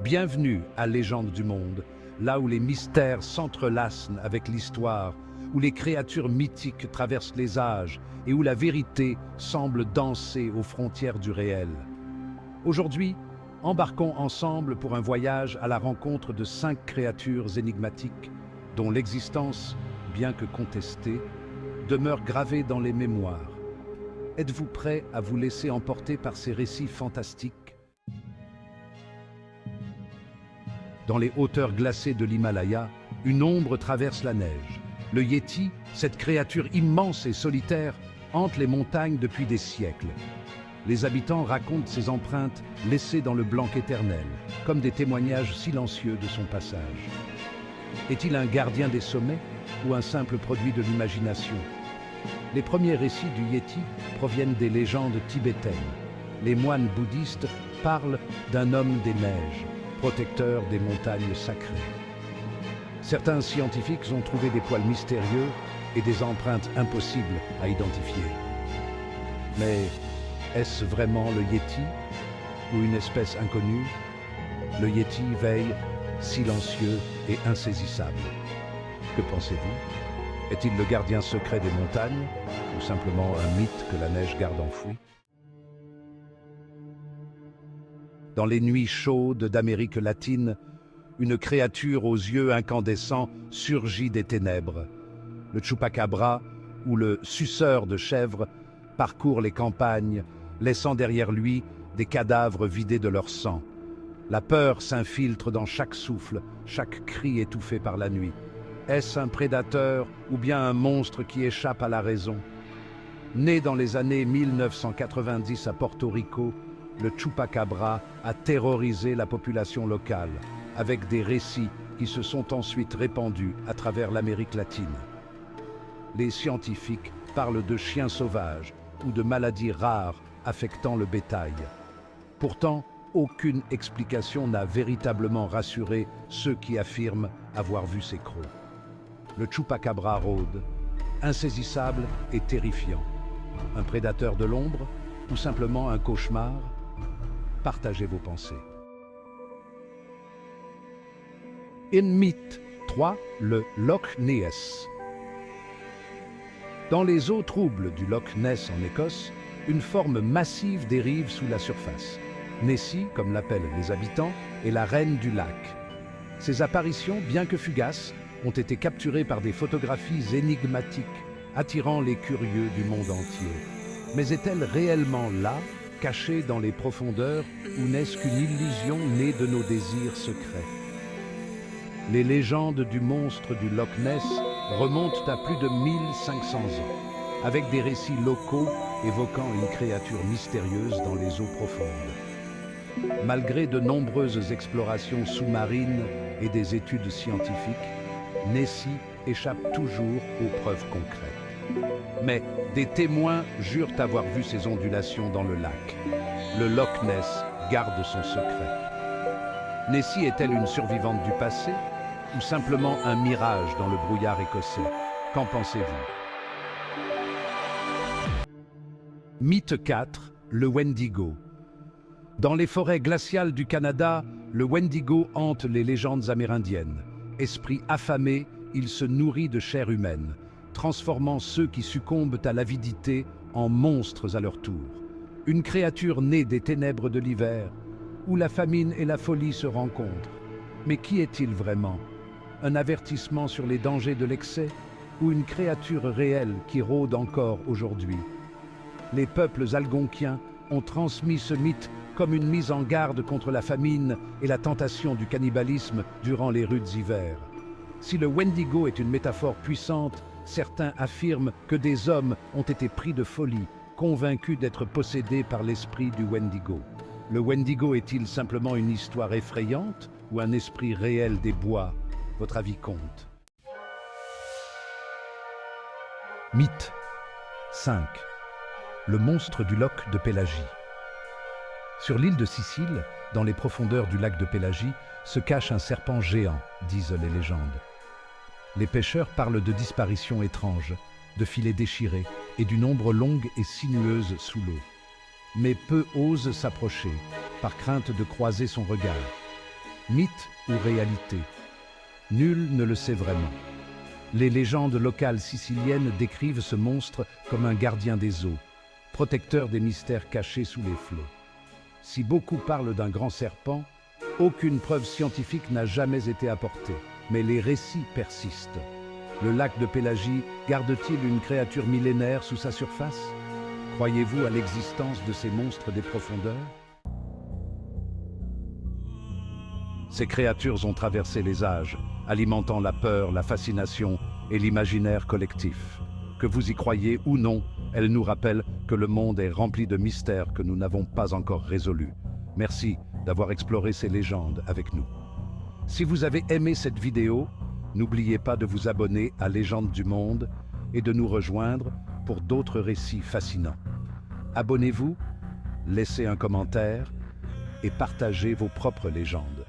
Bienvenue à Légendes du Monde, là où les mystères s'entrelacent avec l'histoire, où les créatures mythiques traversent les âges et où la vérité semble danser aux frontières du réel. Aujourd'hui, embarquons ensemble pour un voyage à la rencontre de 5 créatures énigmatiques dont l'existence, bien que contestée, demeure gravée dans les mémoires. Êtes-vous prêts à vous laisser emporter par ces récits fantastiques? Dans les hauteurs glacées de l'Himalaya, une ombre traverse la neige. Le Yéti, cette créature immense et solitaire, hante les montagnes depuis des siècles. Les habitants racontent ses empreintes laissées dans le blanc éternel, comme des témoignages silencieux de son passage. Est-il un gardien des sommets ou un simple produit de l'imagination? Les premiers récits du Yéti proviennent des légendes tibétaines. Les moines bouddhistes parlent d'un homme des neiges, protecteur des montagnes sacrées. Certains scientifiques ont trouvé des poils mystérieux et des empreintes impossibles à identifier. Mais est-ce vraiment le Yéti ou une espèce inconnue? Le Yéti veille, silencieux et insaisissable. Que pensez-vous? Est-il le gardien secret des montagnes ou simplement un mythe que la neige garde enfoui? Dans les nuits chaudes d'Amérique latine, une créature aux yeux incandescents surgit des ténèbres. Le chupacabra, ou le suceur de chèvres, parcourt les campagnes, laissant derrière lui des cadavres vidés de leur sang. La peur s'infiltre dans chaque souffle, chaque cri étouffé par la nuit. Est-ce un prédateur ou bien un monstre qui échappe à la raison? Né dans les années 1990 à Porto Rico, le chupacabra a terrorisé la population locale, avec des récits qui se sont ensuite répandus à travers l'Amérique latine. Les scientifiques parlent de chiens sauvages ou de maladies rares affectant le bétail. Pourtant, aucune explication n'a véritablement rassuré ceux qui affirment avoir vu ces crocs. Le chupacabra rôde, insaisissable et terrifiant. Un prédateur de l'ombre ou simplement un cauchemar? Partagez vos pensées. In Mythe 3, le Loch Ness. Dans les eaux troubles du Loch Ness en Écosse, une forme massive dérive sous la surface. Nessie, comme l'appellent les habitants, est la reine du lac. Ces apparitions, bien que fugaces, ont été capturées par des photographies énigmatiques, attirant les curieux du monde entier. Mais est-elle réellement là, cachée dans les profondeurs, ou n'est-ce qu'une illusion née de nos désirs secrets? Les légendes du monstre du Loch Ness remontent à plus de 1500 ans, avec des récits locaux évoquant une créature mystérieuse dans les eaux profondes. Malgré de nombreuses explorations sous-marines et des études scientifiques, Nessie échappe toujours aux preuves concrètes. Mais des témoins jurent avoir vu ces ondulations dans le lac. Le Loch Ness garde son secret. Nessie est-elle une survivante du passé ou simplement un mirage dans le brouillard écossais? Qu'en pensez-vous? Mythe 4, le Wendigo. Dans les forêts glaciales du Canada, le Wendigo hante les légendes amérindiennes. Esprit affamé, il se nourrit de chair humaine, transformant ceux qui succombent à l'avidité en monstres à leur tour. Une créature née des ténèbres de l'hiver, où la famine et la folie se rencontrent. Mais qui est-il vraiment? Un avertissement sur les dangers de l'excès ou une créature réelle qui rôde encore aujourd'hui? Les peuples algonquiens ont transmis ce mythe comme une mise en garde contre la famine et la tentation du cannibalisme durant les rudes hivers. Si le Wendigo est une métaphore puissante, certains affirment que des hommes ont été pris de folie, convaincus d'être possédés par l'esprit du Wendigo. Le Wendigo est-il simplement une histoire effrayante ou un esprit réel des bois? Votre avis compte. Mythe 5. Le monstre du loch de Pélagie. Sur l'île de Sicile, dans les profondeurs du lac de Pélagie, se cache un serpent géant, disent les légendes. Les pêcheurs parlent de disparitions étranges, de filets déchirés et d'une ombre longue et sinueuse sous l'eau. Mais peu osent s'approcher, par crainte de croiser son regard. Mythe ou réalité? Nul ne le sait vraiment. Les légendes locales siciliennes décrivent ce monstre comme un gardien des eaux, protecteur des mystères cachés sous les flots. Si beaucoup parlent d'un grand serpent, aucune preuve scientifique n'a jamais été apportée, mais les récits persistent. Le lac de Pélagie garde-t-il une créature millénaire sous sa surface? Croyez-vous à l'existence de ces monstres des profondeurs? Ces créatures ont traversé les âges, alimentant la peur, la fascination et l'imaginaire collectif. Que vous y croyez ou non, elles nous rappellent que le monde est rempli de mystères que nous n'avons pas encore résolus. Merci d'avoir exploré ces légendes avec nous. Si vous avez aimé cette vidéo, n'oubliez pas de vous abonner à Légendes du Monde et de nous rejoindre pour d'autres récits fascinants. Abonnez-vous, laissez un commentaire et partagez vos propres légendes.